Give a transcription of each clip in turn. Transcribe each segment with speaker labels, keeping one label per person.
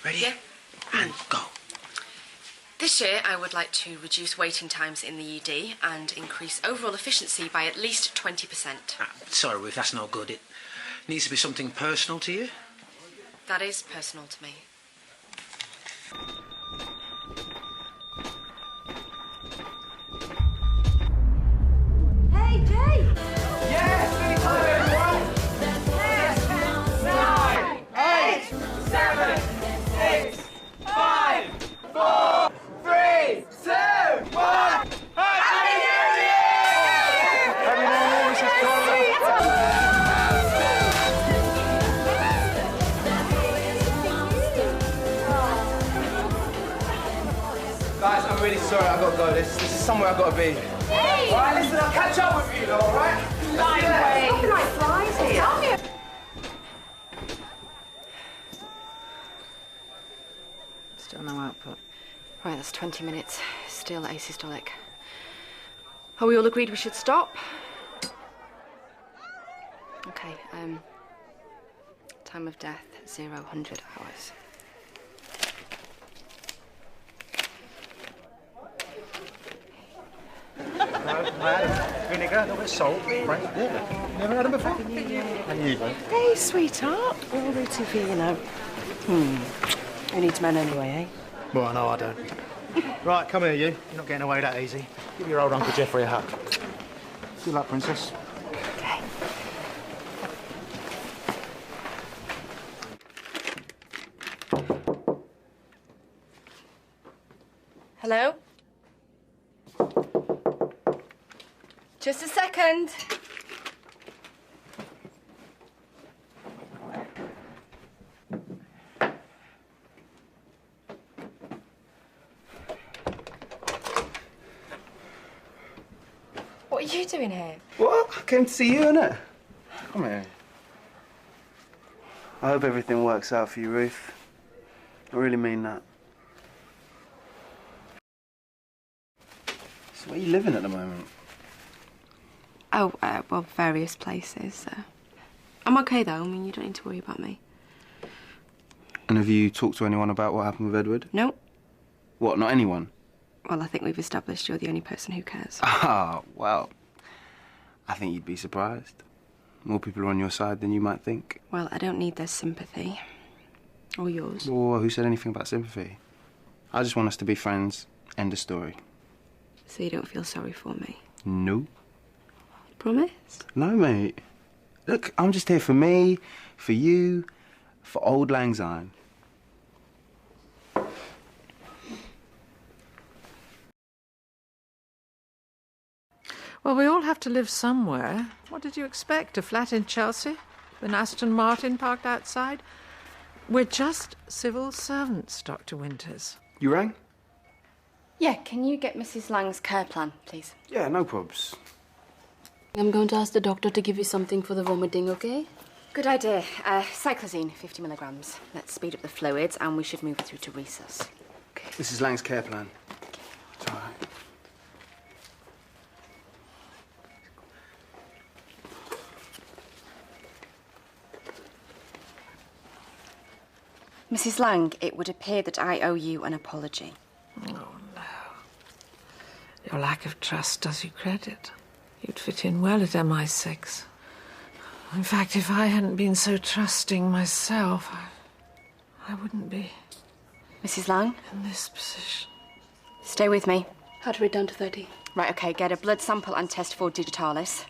Speaker 1: Ready?
Speaker 2: Yeah.
Speaker 1: And go.
Speaker 2: This year, I would like to reduce waiting times in the ED and increase overall efficiency by at least 20%.
Speaker 1: Sorry, Ruth, that's no good. It needs to be something personal to you.
Speaker 2: That is personal to me.
Speaker 3: Hey, Jay!
Speaker 4: Yes, really clear, everyone! 10, 9, 8, 7, 6, 5, 4, 3, 2, 1. Happy New Year! Happy New Year, Mrs. Conley. Guys, I'm really sorry I've got to go. This is somewhere I've got to be.
Speaker 3: Hey!
Speaker 4: All right, listen, I'll catch up with you, all right?
Speaker 3: Lightweight. Nothing like flies here. Tell me.
Speaker 2: Still no output. Right, that's 20 minutes. Still asystolic. Are we all agreed we should stop? Okay, time of death, 0-100 hours.
Speaker 5: I had them. Vinegar, a little bit of salt, right? Yeah. Never had them before? And you, babe?
Speaker 6: Hey, sweetheart. We're all rooting for you, you know. Who needs men anyway, eh?
Speaker 5: Well, no, I don't. Right, come here, you. You're not getting away that easy. Give your old Uncle Jeffrey a hug. Good luck, Princess.
Speaker 6: Okay.
Speaker 2: Hello? Just a second. What are you doing here?
Speaker 4: What? I came to see you, innit? Come here. I hope everything works out for you, Ruth. I really mean that. So where are you living at the moment?
Speaker 2: Oh, well, various places. I'm okay, though. I mean, you don't need to worry about me.
Speaker 4: And have you talked to anyone about what happened with Edward?
Speaker 2: No.
Speaker 4: What, not anyone?
Speaker 2: Well, I think we've established you're the only person who cares.
Speaker 4: Ah, well, I think you'd be surprised. More people are on your side than you might think.
Speaker 2: Well, I don't need their sympathy. Or yours.
Speaker 4: Well, who said anything about sympathy? I just want us to be friends. End of story.
Speaker 2: So you don't feel sorry for me?
Speaker 4: No.
Speaker 2: Promise?
Speaker 4: No, mate. Look, I'm just here for me, for you, for Old Lang Syne.
Speaker 7: Well, we all have to live somewhere. What did you expect? A flat in Chelsea? An Aston Martin parked outside? We're just civil servants, Dr. Winters.
Speaker 4: You rang?
Speaker 2: Yeah, can you get Mrs. Lang's care plan, please?
Speaker 4: Yeah, no probs.
Speaker 8: I'm going to ask the doctor to give you something for the vomiting, okay?
Speaker 2: Good idea. Cyclozine, 50 milligrams. Let's speed up the fluids and we should move through to resus. Okay.
Speaker 4: Mrs. Lang's care plan. It's all right.
Speaker 2: Mrs. Lang, it would appear that I owe you an apology.
Speaker 7: Oh, no. Your lack of trust does you credit. You'd fit in well at MI6. In fact, if I hadn't been so trusting myself, I wouldn't be...
Speaker 2: Mrs. Lang?
Speaker 7: ...in this position.
Speaker 2: Stay with me.
Speaker 8: Heart rate down to 30.
Speaker 2: Right, OK, get a blood sample and test for digitalis.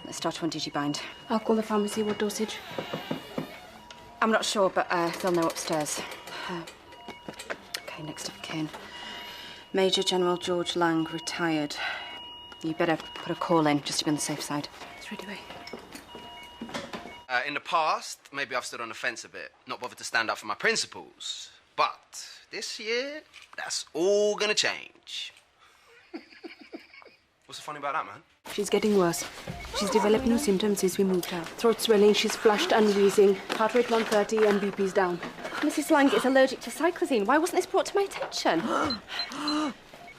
Speaker 2: Let's start on digibind.
Speaker 8: I'll call the pharmacy. What dosage?
Speaker 2: I'm not sure, but they'll know upstairs. OK, next of kin. Major General George Lang, retired. You better put a call in, just to be on the safe side.
Speaker 8: It's ready, away.
Speaker 4: In the past, maybe I've stood on the fence a bit, not bothered to stand up for my principles. But this year, that's all gonna change. What's so funny about that, man?
Speaker 8: She's getting worse. She's developed new symptoms since we moved her. Throat swelling, she's flushed and wheezing. Heart rate 130 and BP's down.
Speaker 2: Mrs. Lang is allergic to cyclozine. Why wasn't this brought to my attention?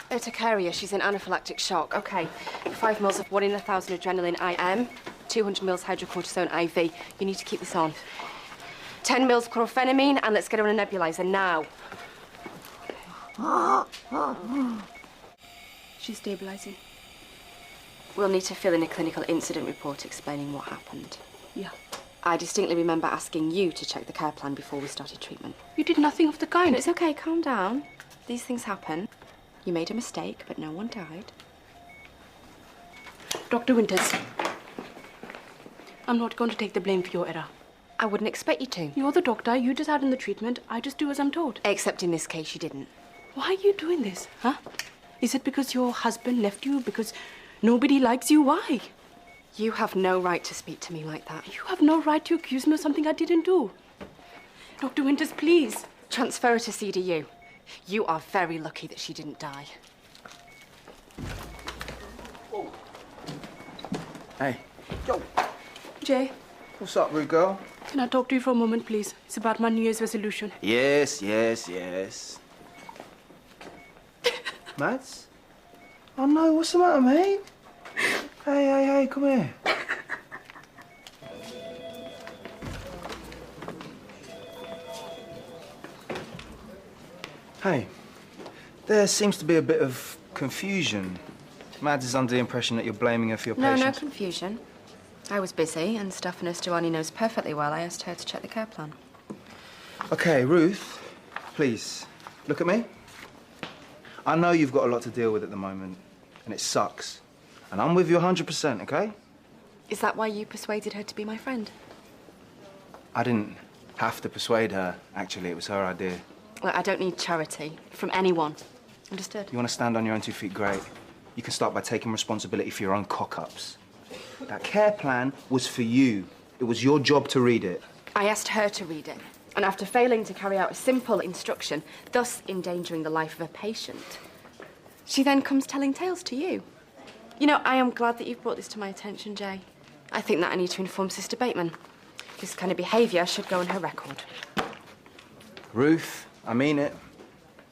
Speaker 2: Urticaria, she's in anaphylactic shock. OK, 5 mils of 1 in 1,000 adrenaline IM, 200 mils hydrocortisone IV. You need to keep this on. 10 mils chlorphenamine, and let's get her on a nebulizer now.
Speaker 8: She's stabilizing.
Speaker 2: We'll need to fill in a clinical incident report explaining what happened.
Speaker 8: Yeah.
Speaker 2: I distinctly remember asking you to check the care plan before we started treatment.
Speaker 8: You did nothing of the kind.
Speaker 2: It's okay, calm down. These things happen. You made a mistake, but no one died.
Speaker 8: Dr. Winters, I'm not going to take the blame for your error.
Speaker 2: I wouldn't expect you to.
Speaker 8: You're the doctor, you decide on the treatment, I just do as I'm told.
Speaker 2: Except in this case, you didn't.
Speaker 8: Why are you doing this, huh? Is it because your husband left you? Because nobody likes you? Why?
Speaker 2: You have no right to speak to me like that.
Speaker 8: You have no right to accuse me of something I didn't do. Dr. Winters, please.
Speaker 2: Transfer her to CDU. You are very lucky that she didn't die.
Speaker 4: Hey. Yo.
Speaker 8: Jay,
Speaker 4: What's up, rude girl?
Speaker 8: can I talk to you for a moment, please? It's about my New Year's resolution.
Speaker 4: Yes. Mads? Oh no, what's the matter, mate? Hey, come here. Hey, there seems to be a bit of confusion. Mads is under the impression that you're blaming her for your patients.
Speaker 2: No confusion. I was busy, and Staff Nurse Duani knows perfectly well I asked her to check the care plan.
Speaker 4: Okay, Ruth, please, look at me. I know you've got a lot to deal with at the moment, and it sucks. And I'm with you 100%, okay?
Speaker 2: Is that why you persuaded her to be my friend?
Speaker 4: I didn't have to persuade her, actually. It was her idea.
Speaker 2: Look, I don't need charity from anyone. Understood?
Speaker 4: You want to stand on your own 2 feet, great. You can start by taking responsibility for your own cock-ups. That care plan was for you. It was your job to read it.
Speaker 2: I asked her to read it, and after failing to carry out a simple instruction, thus endangering the life of a patient, she then comes telling tales to you. You know, I am glad that you've brought this to my attention, Jay. I think that I need to inform Sister Bateman. This kind of behaviour should go on her record.
Speaker 4: Ruth, I mean it.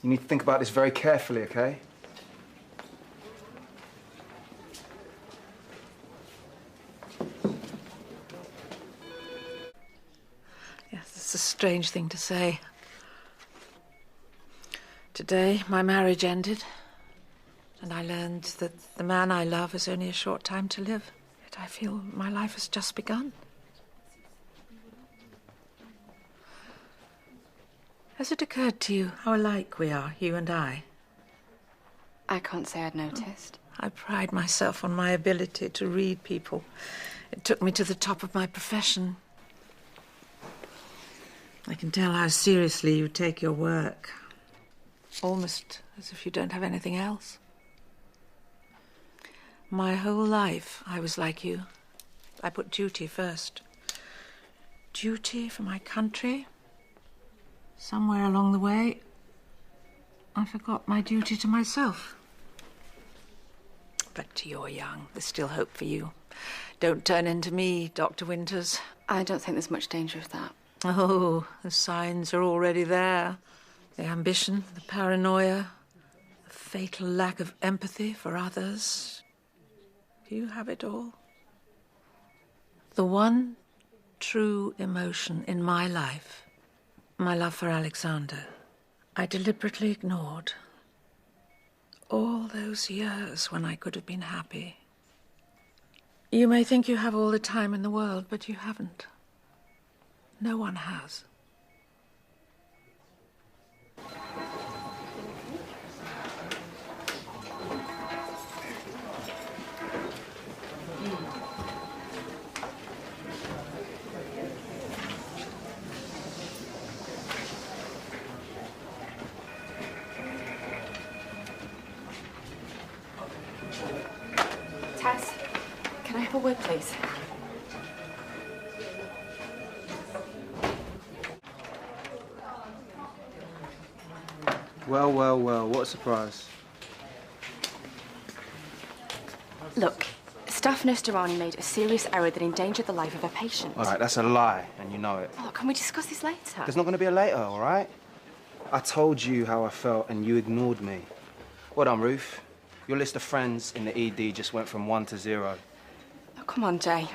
Speaker 4: You need to think about this very carefully, okay?
Speaker 7: Yes, it's a strange thing to say. Today, my marriage ended, and I learned that the man I love has only a short time to live. Yet I feel my life has just begun. Has it occurred to you how alike we are, you and I?
Speaker 2: I can't say I'd noticed.
Speaker 7: I pride myself on my ability to read people. It took me to the top of my profession. I can tell how seriously you take your work. Almost as if you don't have anything else. My whole life, I was like you. I put duty first. Duty for my country. Somewhere along the way, I forgot my duty to myself. But you're young. There's still hope for you. Don't turn into me, Dr. Winters.
Speaker 2: I don't think there's much danger of that.
Speaker 7: Oh, the signs are already there. The ambition, the paranoia, the fatal lack of empathy for others. Do you have it all? The one true emotion in my life, my love for Alexander, I deliberately ignored. All those years when I could have been happy. You may think you have all the time in the world, but you haven't. No one has.
Speaker 2: Tess, can I have a word, please?
Speaker 4: Well, what a surprise.
Speaker 2: Look, Staff Nurse Durrani made a serious error that endangered the life of a patient.
Speaker 4: All right, that's a lie, and you know it.
Speaker 2: Oh, can we discuss this later?
Speaker 4: There's not going to be a later, all right? I told you how I felt, and you ignored me. Well done, Ruth. Your list of friends in the ED just went from 1 to 0.
Speaker 2: Oh, come on, Jay.